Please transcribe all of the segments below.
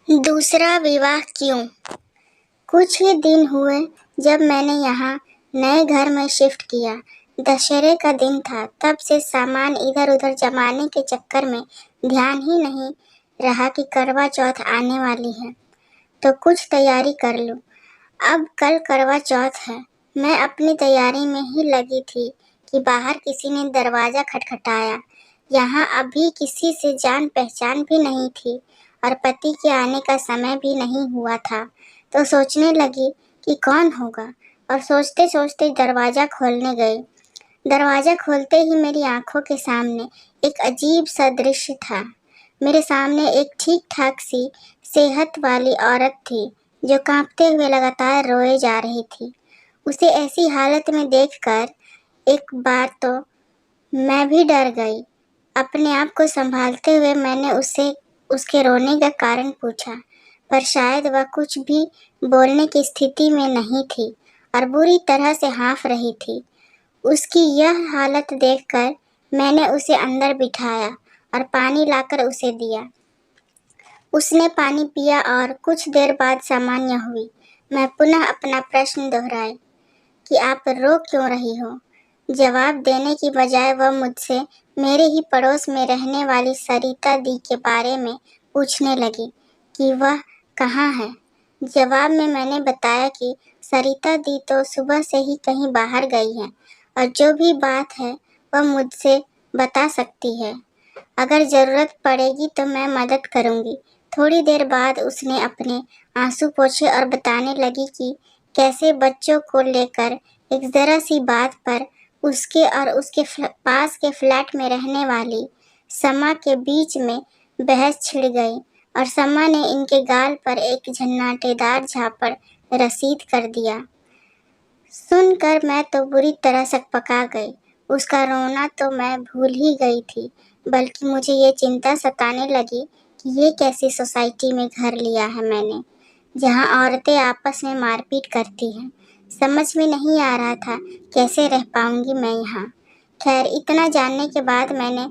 दूसरा विवाह क्यों? कुछ ही दिन हुए जब मैंने यहाँ नए घर में शिफ्ट किया। दशहरे का दिन था, तब से सामान इधर उधर जमाने के चक्कर में ध्यान ही नहीं रहा कि करवा चौथ आने वाली है, तो कुछ तैयारी कर लूं। अब कल करवा चौथ है। मैं अपनी तैयारी में ही लगी थी कि बाहर किसी ने दरवाजा खटखटाया। यहाँ अभी किसी से जान पहचान भी नहीं थी और पति के आने का समय भी नहीं हुआ था, तो सोचने लगी कि कौन होगा, और सोचते सोचते दरवाजा खोलने गई। दरवाजा खोलते ही मेरी आंखों के सामने एक अजीब सा दृश्य था। मेरे सामने एक ठीक ठाक सी सेहत वाली औरत थी जो कांपते हुए लगातार रोए जा रही थी। उसे ऐसी हालत में देखकर एक बार तो मैं भी डर गई। अपने आप को संभालते हुए मैंने उससे उसके रोने का कारण पूछा, पर शायद वह कुछ भी बोलने की स्थिति में नहीं थी और बुरी तरह से हाँफ रही थी। उसकी यह हालत देखकर मैंने उसे अंदर बिठाया और पानी लाकर उसे दिया। उसने पानी पिया और कुछ देर बाद सामान्य हुई। मैं पुनः अपना प्रश्न दोहराई कि आप रो क्यों रही हो? जवाब देने की बजाय वह मुझसे मेरे ही पड़ोस में रहने वाली सरिता दी के बारे में पूछने लगी कि वह कहाँ है। जवाब में मैंने बताया कि सरिता दी तो सुबह से ही कहीं बाहर गई है और जो भी बात है वह मुझसे बता सकती है। अगर ज़रूरत पड़ेगी तो मैं मदद करूँगी। थोड़ी देर बाद उसने अपने आंसू पोंछे और बताने लगी कि कैसे बच्चों को लेकर एक ज़रा सी बात पर उसके और उसके पास के फ्लैट में रहने वाली समा के बीच में बहस छिड़ गई और समा ने इनके गाल पर एक झन्नाटेदार झापड़ रसीद कर दिया। सुनकर मैं तो बुरी तरह सकपका गई। उसका रोना तो मैं भूल ही गई थी, बल्कि मुझे ये चिंता सताने लगी कि ये कैसी सोसाइटी में घर लिया है मैंने, जहाँ औरतें आपस में मारपीट करती हैं। समझ में नहीं आ रहा था कैसे रह पाऊंगी मैं यहाँ। खैर, इतना जानने के बाद मैंने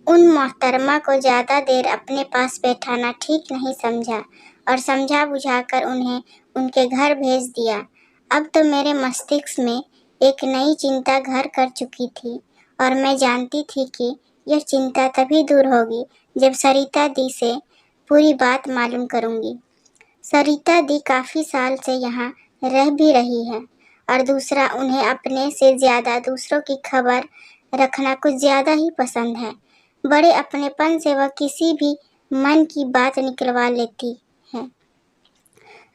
उन मोहतरमा को ज़्यादा देर अपने पास बैठाना ठीक नहीं समझा और समझा बुझाकर उन्हें उनके घर भेज दिया। अब तो मेरे मस्तिष्क में एक नई चिंता घर कर चुकी थी और मैं जानती थी कि यह चिंता तभी दूर होगी जब सरिता दी से पूरी बात मालूम करूँगी। सरिता दी काफ़ी साल से यहाँ रह भी रही है और दूसरा, उन्हें अपने से ज़्यादा दूसरों की खबर रखना कुछ ज़्यादा ही पसंद है। बड़े अपनेपन से वह किसी भी मन की बात निकलवा लेती है।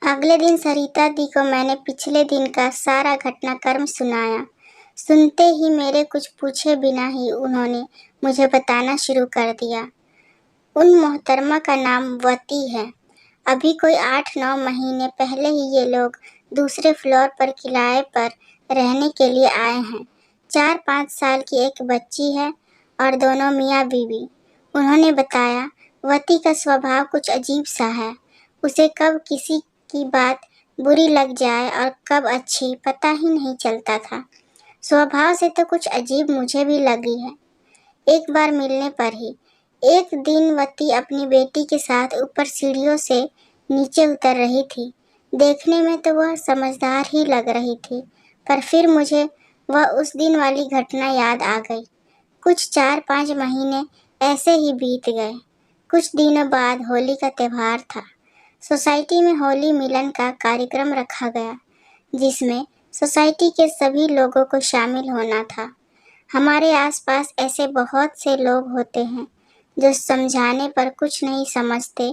अगले दिन सरिता दी को मैंने पिछले दिन का सारा घटनाक्रम सुनाया। सुनते ही मेरे कुछ पूछे बिना ही उन्होंने मुझे बताना शुरू कर दिया। उन मोहतरमा का नाम वती है। अभी कोई 8-9 महीने पहले ही ये लोग दूसरे फ्लोर पर किराए पर रहने के लिए आए हैं। 4-5 साल की एक बच्ची है और दोनों मियाँ बीवी। उन्होंने बताया, वती का स्वभाव कुछ अजीब सा है। उसे कब किसी की बात बुरी लग जाए और कब अच्छी, पता ही नहीं चलता था। स्वभाव से तो कुछ अजीब मुझे भी लगी है। एक बार मिलने पर ही एक दिन वती अपनी बेटी के साथ ऊपर सीढ़ियों से नीचे उतर रही थी। देखने में तो वह समझदार ही लग रही थी, पर फिर मुझे वह उस दिन वाली घटना याद आ गई। कुछ 4-5 महीने ऐसे ही बीत गए। कुछ दिनों बाद होली का त्यौहार था। सोसाइटी में होली मिलन का कार्यक्रम रखा गया, जिसमें सोसाइटी के सभी लोगों को शामिल होना था। हमारे आसपास ऐसे बहुत से लोग होते हैं जो समझाने पर कुछ नहीं समझते,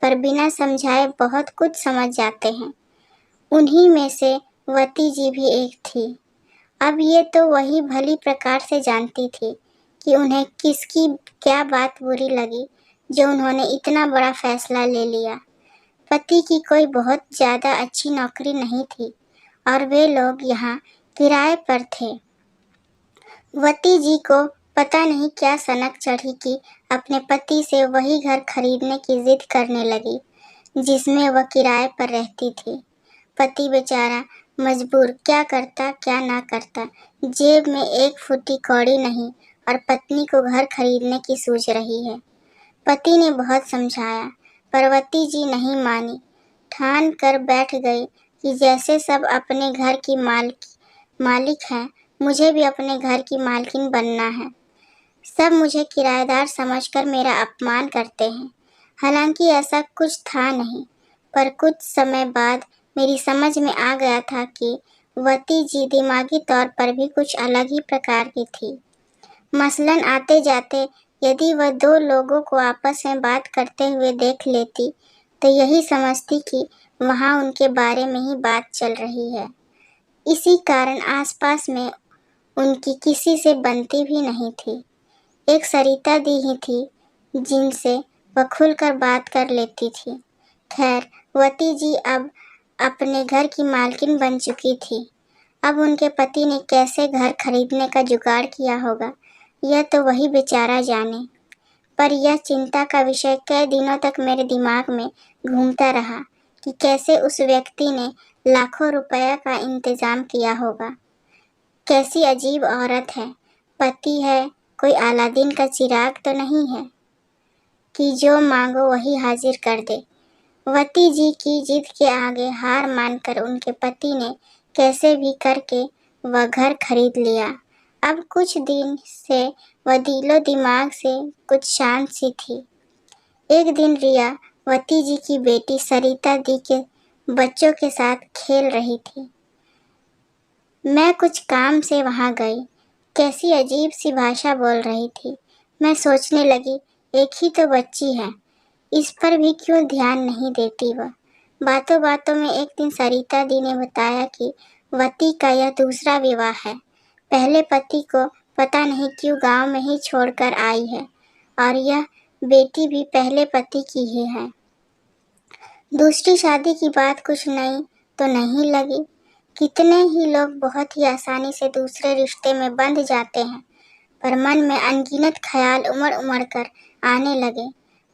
पर बिना समझाए बहुत कुछ समझ जाते हैं। उन्हीं में से वती जी भी एक थी। अब ये तो वही भली प्रकार से जानती थी कि उन्हें किसकी क्या बात बुरी लगी जो उन्होंने इतना बड़ा फैसला ले लिया। पति की कोई बहुत ज़्यादा अच्छी नौकरी नहीं थी और वे लोग यहाँ किराए पर थे। वती जी को पता नहीं क्या सनक चढ़ी कि अपने पति से वही घर खरीदने की जिद करने लगी जिसमें वह किराए पर रहती थी। पति बेचारा मजबूर, क्या करता क्या ना करता। जेब में एक फुट्टी कौड़ी नहीं और पत्नी को घर खरीदने की सोच रही है। पति ने बहुत समझाया, पार्वती जी नहीं मानी, ठान कर बैठ गई कि जैसे सब अपने घर की मालिक हैं, मुझे भी अपने घर की मालकिन बनना है। सब मुझे किराएदार समझकर मेरा अपमान करते हैं। हालांकि ऐसा कुछ था नहीं, पर कुछ समय बाद मेरी समझ में आ गया था कि वती जी दिमागी तौर पर भी कुछ अलग ही प्रकार की थी। मसलन आते जाते यदि वह दो लोगों को आपस में बात करते हुए देख लेती तो यही समझती कि वहाँ उनके बारे में ही बात चल रही है। इसी कारण आसपास में उनकी किसी से बनती भी नहीं थी। एक सरिता दी ही थी जिनसे वह खुलकर बात कर लेती थी। खैर, वती जी अब अपने घर की मालकिन बन चुकी थी। अब उनके पति ने कैसे घर खरीदने का जुगाड़ किया होगा, यह तो वही बेचारा जाने। पर यह चिंता का विषय कई दिनों तक मेरे दिमाग में घूमता रहा कि कैसे उस व्यक्ति ने लाखों रुपया का इंतजाम किया होगा। कैसी अजीब औरत है, पति है, कोई अलादीन का चिराग तो नहीं है कि जो मांगो वही हाजिर कर दे। वती जी की जिद के आगे हार मानकर उनके पति ने कैसे भी करके वह घर खरीद लिया। अब कुछ दिन से वह दिलो दिमाग से कुछ शांत सी थी। एक दिन रिया वती जी की बेटी सरिता दी के बच्चों के साथ खेल रही थी। मैं कुछ काम से वहां गई। कैसी अजीब सी भाषा बोल रही थी। मैं सोचने लगी, एक ही तो बच्ची है, इस पर भी क्यों ध्यान नहीं देती वह। बातों बातों में एक दिन सरिता दी ने बताया कि वती का यह दूसरा विवाह है। पहले पति को पता नहीं क्यों गांव में ही छोड़कर आई है और यह बेटी भी पहले पति की ही है। दूसरी शादी की बात कुछ नई तो नहीं लगी। कितने ही लोग बहुत ही आसानी से दूसरे रिश्ते में बंध जाते हैं, पर मन में अनगिनत ख्याल उमड़ उमड़ कर आने लगे।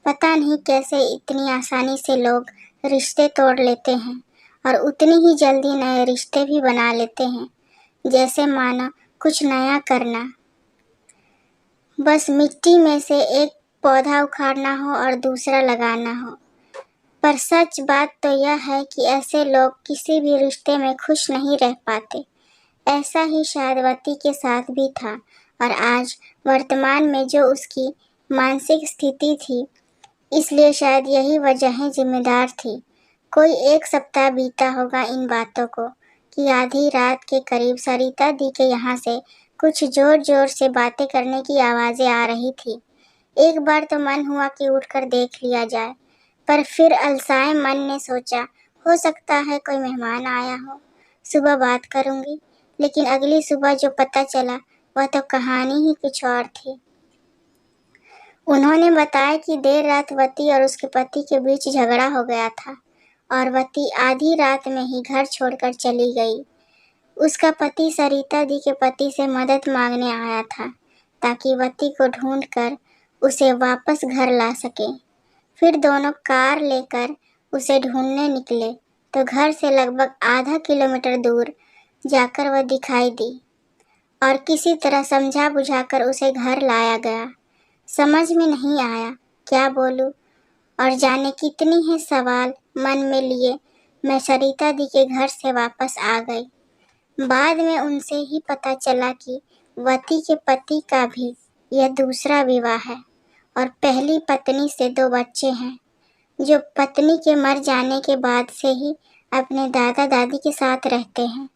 पता नहीं कैसे इतनी आसानी से लोग रिश्ते तोड़ लेते हैं और उतनी ही जल्दी नए रिश्ते भी बना लेते हैं, जैसे मानो कुछ नया करना बस मिट्टी में से एक पौधा उखाड़ना हो और दूसरा लगाना हो। पर सच बात तो यह है कि ऐसे लोग किसी भी रिश्ते में खुश नहीं रह पाते। ऐसा ही शायद वती के साथ भी था और आज वर्तमान में जो उसकी मानसिक स्थिति थी, इसलिए शायद यही वजहें जिम्मेदार थी। कोई एक सप्ताह बीता होगा इन बातों को कि आधी रात के करीब सरिता दी के यहाँ से कुछ जोर जोर से बातें करने की आवाज़ें आ रही थी। एक बार तो मन हुआ कि उठकर देख लिया जाए, पर फिर अलसाए मन ने सोचा हो सकता है कोई मेहमान आया हो, सुबह बात करूंगी। लेकिन अगली सुबह जो पता चला वह तो कहानी ही कुछ और थी। उन्होंने बताया कि देर रात वती और उसके पति के बीच झगड़ा हो गया था और वती आधी रात में ही घर छोड़कर चली गई। उसका पति सरिता दी के पति से मदद मांगने आया था ताकि वती को ढूंढकर उसे वापस घर ला सके। फिर दोनों कार लेकर उसे ढूंढने निकले तो घर से लगभग आधा किलोमीटर दूर जाकर वह दिखाई दी और किसी तरह समझा बुझाकर उसे घर लाया गया। समझ में नहीं आया क्या बोलूं और जाने कितनी ही सवाल मन में लिए मैं सरिता दी के घर से वापस आ गई। बाद में उनसे ही पता चला कि वती के पति का भी यह दूसरा विवाह है और पहली पत्नी से 2 बच्चे हैं, जो पत्नी के मर जाने के बाद से ही अपने दादा दादी के साथ रहते हैं।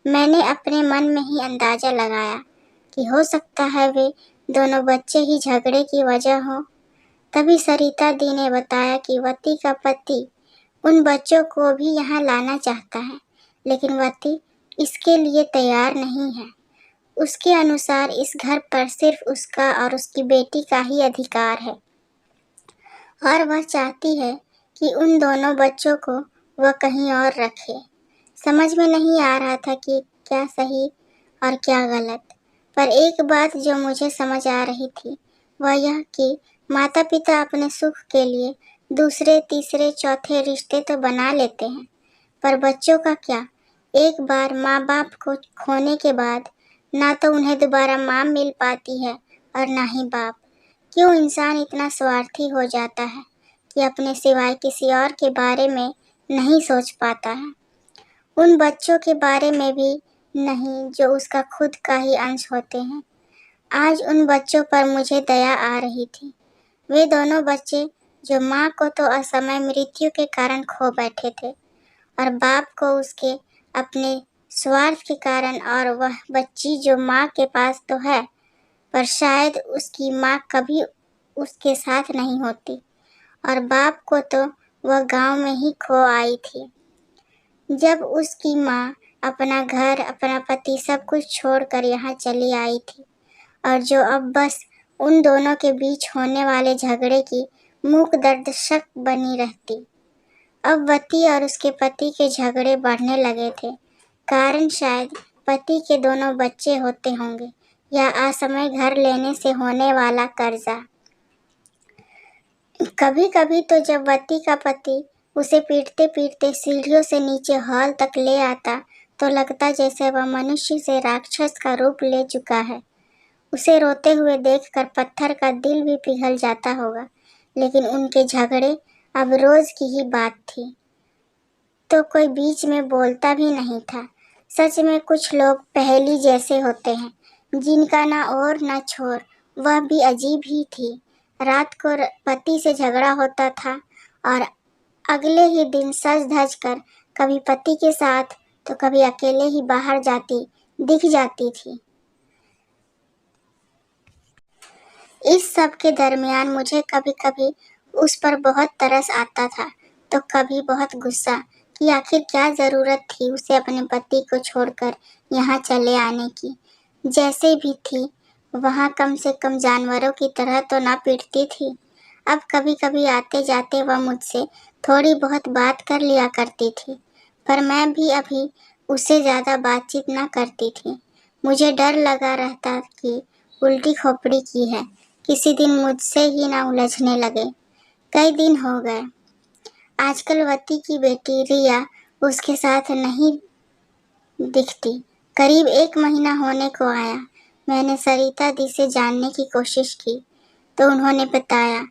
मैंने अपने मन में ही अंदाजा लगाया कि हो सकता है वे दोनों बच्चे ही झगड़े की वजह हो। तभी सरिता दी ने बताया कि वती का पति उन बच्चों को भी यहाँ लाना चाहता है, लेकिन वती इसके लिए तैयार नहीं है। उसके अनुसार इस घर पर सिर्फ उसका और उसकी बेटी का ही अधिकार है और वह चाहती है कि उन दोनों बच्चों को वह कहीं और रखे। समझ में नहीं आ रहा था कि क्या सही और क्या गलत, पर एक बात जो मुझे समझ आ रही थी वह यह कि माता पिता अपने सुख के लिए दूसरे तीसरे चौथे रिश्ते तो बना लेते हैं, पर बच्चों का क्या। एक बार माँ बाप को खोने के बाद ना तो उन्हें दोबारा माँ मिल पाती है और ना ही बाप। क्यों इंसान इतना स्वार्थी हो जाता है कि अपने सिवाय किसी और के बारे में नहीं सोच पाता है, उन बच्चों के बारे में भी नहीं जो उसका खुद का ही अंश होते हैं। आज उन बच्चों पर मुझे दया आ रही थी। वे दोनों बच्चे जो माँ को तो असमय मृत्यु के कारण खो बैठे थे और बाप को उसके अपने स्वार्थ के कारण, और वह बच्ची जो माँ के पास तो है पर शायद उसकी माँ कभी उसके साथ नहीं होती, और बाप को तो वह गांव में ही खो आई थी जब उसकी माँ अपना घर, अपना पति सब कुछ छोड़कर यहाँ चली आई थी, और जो अब बस उन दोनों के बीच होने वाले झगड़े की मूक दर्शक बनी रहती। अब वती और उसके पति के झगड़े बढ़ने लगे थे। कारण शायद पति के दोनों बच्चे होते होंगे या असमय घर लेने से होने वाला कर्जा। कभी कभी तो जब वती का पति उसे पीटते पीटते सीढ़ियों से नीचे हॉल तक ले आता तो लगता जैसे वह मनुष्य से राक्षस का रूप ले चुका है। उसे रोते हुए देखकर पत्थर का दिल भी पिघल जाता होगा, लेकिन उनके झगड़े अब रोज की ही बात थी, तो कोई बीच में बोलता भी नहीं था। सच में कुछ लोग पहेली जैसे होते हैं, जिनका ना और ना छोर। वह भी अजीब ही थी। रात को पति से झगड़ा होता था और अगले ही दिन सज धज कर कभी पति के साथ तो कभी अकेले ही बाहर दिख जाती थी। इस सब के दरमियान मुझे कभी कभी उस पर बहुत तरस आता था तो कभी बहुत गुस्सा कि आखिर क्या जरूरत थी उसे अपने पति को छोड़कर यहाँ चले आने की। जैसे भी थी वहाँ कम से कम जानवरों की तरह तो ना पीटती थी। अब कभी कभी आते जाते वह मुझसे थोड़ी बहुत बात कर लिया करती थी, पर मैं भी अभी उससे ज़्यादा बातचीत ना करती थी। मुझे डर लगा रहता कि उल्टी खोपड़ी की है, किसी दिन मुझसे ही ना उलझने लगे। कई दिन हो गए। आजकल वती की बेटी रिया उसके साथ नहीं दिखती। करीब 1 महीना होने को आया। मैंने सरिता दी से जानने की कोशिश की तो उन्होंने बताया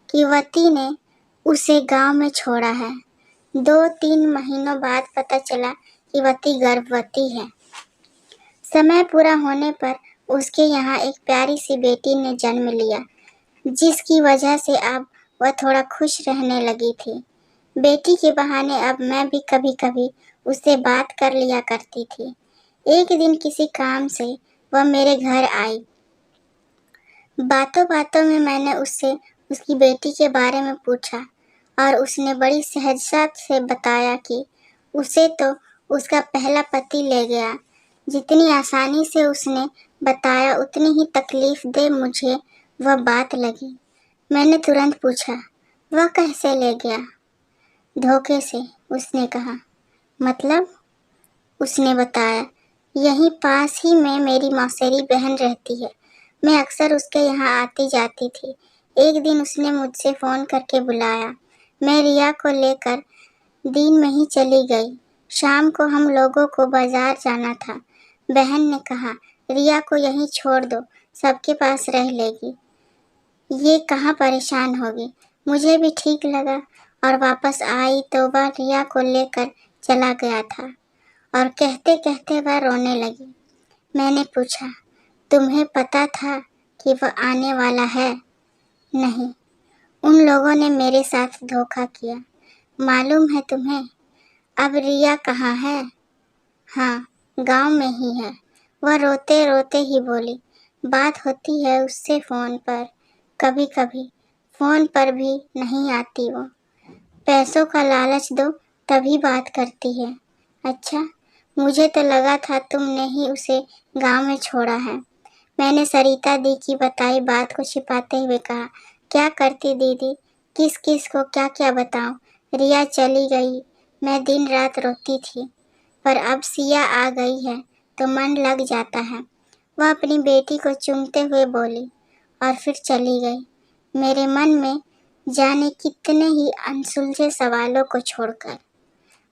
कि वती ने उसे गांव में छोड़ा है। 2-3 महीनों बाद पता चला कि वती गर्भवती है। समय पूरा होने पर उसके यहाँ एक प्यारी सी बेटी ने जन्म लिया, जिसकी वजह से अब वह थोड़ा खुश रहने लगी थी। बेटी के बहाने अब मैं भी कभी कभी उससे बात कर लिया करती थी। एक दिन किसी काम से वह मेरे घर आई। बातों बातों में मैंने उससे उसकी बेटी के बारे में पूछा और उसने बड़ी सहजता से बताया कि उसे तो उसका पहला पति ले गया। जितनी आसानी से उसने बताया उतनी ही तकलीफ दे मुझे वह बात लगी। मैंने तुरंत पूछा, वह कैसे ले गया? धोखे से, उसने कहा। मतलब? उसने बताया, यहीं पास ही में मेरी मौसेरी बहन रहती है। मैं अक्सर उसके यहाँ आती जाती थी। एक दिन उसने मुझसे फ़ोन करके बुलाया। मैं रिया को लेकर दिन में ही चली गई। शाम को हम लोगों को बाजार जाना था। बहन ने कहा, रिया को यहीं छोड़ दो, सबके पास रह लेगी, ये कहाँ परेशान होगी। मुझे भी ठीक लगा और वापस आई तो वह रिया को लेकर चला गया था और कहते कहते वह रोने लगी। मैंने पूछा, तुम्हें पता था कि वह आने वाला है? नहीं, उन लोगों ने मेरे साथ धोखा किया। मालूम है तुम्हें? अब रिया कहाँ है? हाँ, गांव में ही है। वह रोते रोते ही बोली। बात होती है उससे फ़ोन पर, कभी कभी। फ़ोन पर भी नहीं आती वो। पैसों का लालच दो तभी बात करती है। अच्छा, मुझे तो लगा था तुमने ही उसे गांव में छोड़ा है। मैंने सरिता दी की बताई बात को छिपाते हुए कहा, क्या करती दीदी, किस किस को क्या क्या बताऊं। रिया चली गई, मैं दिन रात रोती थी, पर अब सिया आ गई है तो मन लग जाता है। वह अपनी बेटी को चूमते हुए बोली और फिर चली गई, मेरे मन में जाने कितने ही अनसुलझे सवालों को छोड़कर।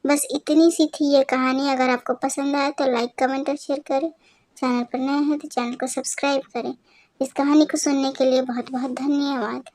बस इतनी सी थी ये कहानी। अगर आपको पसंद आए तो लाइक, कमेंट और शेयर करें। चैनल पर नए हैं तो चैनल को सब्सक्राइब करें। इस कहानी को सुनने के लिए बहुत बहुत धन्यवाद।